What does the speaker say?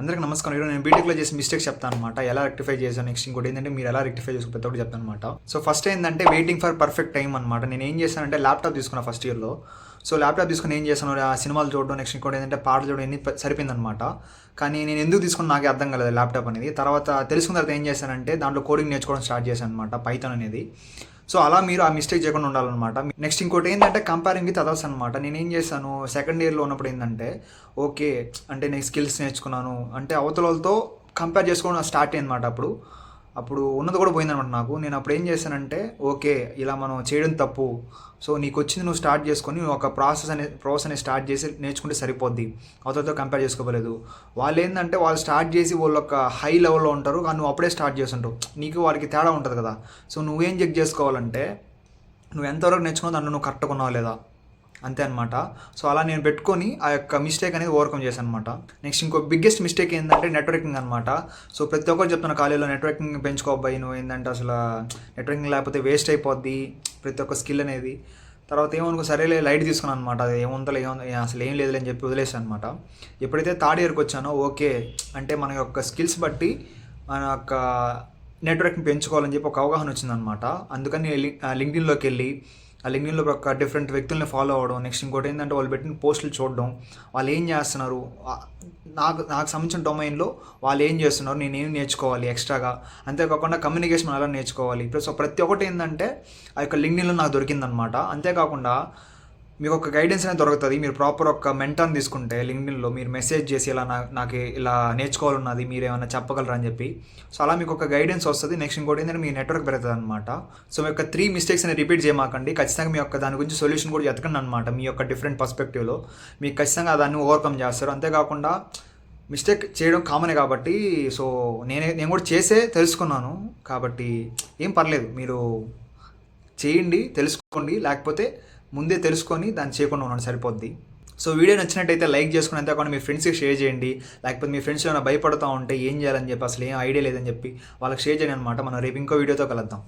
అందరికీ నమస్కారం. ఈరోజు నేను బీటెక్లో చేసిన మిస్టేక్స్ చెప్తాను అనమాట. ఎలా రెక్టిఫై చేశాను, నెక్స్ట్ ఇంకోటి ఏంటంటే మీరు ఎలా రెక్టిఫై చేసుకో ప్రతి ఒక్కటి చెప్తాను అనమాట. సో ఫస్ట్ ఏంటంటే వెయిటింగ్ ఫర్ పర్ఫెక్ట్ టైం అనమాట. నేను ఏం చేశానంటే ల్యాప్టాప్ తీసుకున్నా ఫస్ట్ ఇయర్లో. సో ల్యాప్టాప్ తీసుకుని ఏం చేశాను, ఆ సినిమాలు చూడడం, నెక్స్ట్ ఇంకోటి ఏంటంటే పాటలు చూడడం ఎన్ని సరిపోయిందనమాట. కానీ నేను ఎందుకు తీసుకుని నాకే అర్థం కాలేదు ల్యాప్టాప్ అనేది. తర్వాత తెలుసుకున్న తర్వాత ఏం చేశానంటే దాంట్లో కోడింగ్ నేర్చుకోవడం స్టార్ట్ చేశాను అనమాట, పైథాన్ అనేది. సో అలా మీరు ఆ మిస్టేక్ చేయకుండా ఉండాలన్నమాట. నెక్స్ట్ ఇంకోటి ఏంటంటే కంపేరింగ్ విత్ అదర్స్ అనమాట. నేను ఏం చేశాను సెకండ్ ఇయర్లో ఉన్నప్పుడు ఏంటంటే ఓకే అంటే నేను స్కిల్స్ నేర్చుకున్నాను అంటే అవతలతో కంపేర్ చేసుకోవడం స్టార్ట్ అయ్యింది అనమాట. అప్పుడు ఉన్నది కూడా పోయిందనమాట నాకు. నేను అప్పుడు ఏం చేశానంటే ఓకే ఇలా మనం చేయడం తప్పు. సో నీకు వచ్చింది నువ్వు స్టార్ట్ చేసుకొని నువ్వు ఒక ప్రాసెస్ అనేది స్టార్ట్ చేసి నేర్చుకుంటే సరిపోద్ది, అవతలతో కంపేర్ చేసుకోలేదు. వాళ్ళు ఏంటంటే వాళ్ళు స్టార్ట్ చేసి వాళ్ళు ఒక హై లెవెల్లో ఉంటారు కానీ నువ్వు అప్పుడే స్టార్ట్ చేస్తుంటావు, నీకు వాడికి తేడా ఉంటుంది కదా. సో నువ్వేం చెక్ చేసుకోవాలంటే నువ్వు ఎంతవరకు నేర్చుకున్నావు దాంట్లో నువ్వు కరెక్ట్గా ఉన్నావు లేదా, అంతే అనమాట. సో అలా నేను పెట్టుకొని ఆ యొక్క మిస్టేక్ అనేది ఓవర్కమ్ చేశాను అనమాట. నెక్స్ట్ ఇంకో బిగ్గెస్ట్ మిస్టేక్ ఏంటంటే నెట్వర్కింగ్ అనమాట. సో ప్రతి ఒక్కరు చెప్తున్న కాలేజీలో నెట్వర్కింగ్ పెంచుకోబ్బాయి, నువ్వు ఏంటంటే అసలు నెట్వర్కింగ్ లేకపోతే వేస్ట్ అయిపోద్ది ప్రతి ఒక్క స్కిల్ అనేది. తర్వాత ఏమనుకో సరేలే లైట్ తీసుకున్నాను అనమాట. అది ఏముందో అసలు ఏం లేదులే అని చెప్పి వదిలేసాను అనమాట. ఎప్పుడైతే థర్డ్ ఇయర్కి వచ్చానో ఓకే అంటే మన యొక్క స్కిల్స్ బట్టి మన యొక్క నెట్వర్కింగ్ పెంచుకోవాలని చెప్పి ఒక అవగాహన వచ్చిందనమాట. అందుకని లింక్డ్ఇన్లోకి వెళ్ళి ఆ లింక్డ్ఇన్లో ఒక డిఫరెంట్ వ్యక్తుల్ని ఫాలో అవ్వడం, నెక్స్ట్ ఇంకోటి ఏంటంటే వాళ్ళు పెట్టిన పోస్టులు చూడడం, వాళ్ళు ఏం చేస్తున్నారు, నాకు సంబంధించిన డొమైన్లో వాళ్ళు ఏం చేస్తున్నారు, నేను ఏం నేర్చుకోవాలి ఎక్స్ట్రాగా, అంతేకాకుండా కమ్యూనికేషన్ ఎలా నేర్చుకోవాలి. ప్లస్ ప్రతి ఒక్కటి ఏంటంటే ఆ యొక్క లింక్డ్ఇన్లో నాకు దొరికిందనమాట. అంతేకాకుండా మీకు ఒక గైడెన్స్ అనేది దొరుకుతుంది. మీరు ప్రాపర్ ఒక మెంటర్ని తీసుకుంటే లింక్డ్ఇన్లో మీరు మెసేజ్ చేసి ఇలా నాకు ఇలా నేర్చుకోవాలన్నది మీరు ఏమైనా చెప్పగలరా అని చెప్పి. సో అలా మీకు ఒక గైడెన్స్ వస్తుంది. నెక్స్ట్ ఇంకోటి ఏంటంటే మీ నెట్వర్క్ పెరుగుతుంది అనమాట. సో మీ యొక్క 3 మిస్టేక్స్ అనేది రిపీట్ చేయమాకండి. ఖచ్చితంగా మీ యొక్క దాని గురించి సొల్యూషన్ కూడా ఎతకండి అనమాట. మీ యొక్క డిఫరెంట్ పర్స్పెక్టివ్లో మీకు ఖచ్చితంగా దాన్ని ఓవర్కమ్ చేస్తారు. అంతేకాకుండా మిస్టేక్ చేయడం కామనే కాబట్టి సో నేను కూడా చేసే తెలుసుకున్నాను కాబట్టి ఏం పర్లేదు, మీరు చేయండి, తెలుసుకోండి. లేకపోతే ముందే తెలుసుకొని దాన్ని చేయకుండా ఉన్నాను సరిపోద్ది. సో వీడియో నచ్చినట్టయితే లైక్ చేసుకుని అంతేకాకుండా మీ ఫ్రెండ్స్కి షేర్ చేయండి. లేకపోతే మీ ఫ్రెండ్స్ ఏమైనా భయపడుతూ ఉంటే ఏం చేయాలని చెప్పి అసలు ఏం ఐడియా లేదని చెప్పి వాళ్ళకి షేర్ చేయండి అనమాట. మనం రేపు ఇంకో వీడియోతో కలుద్దాం.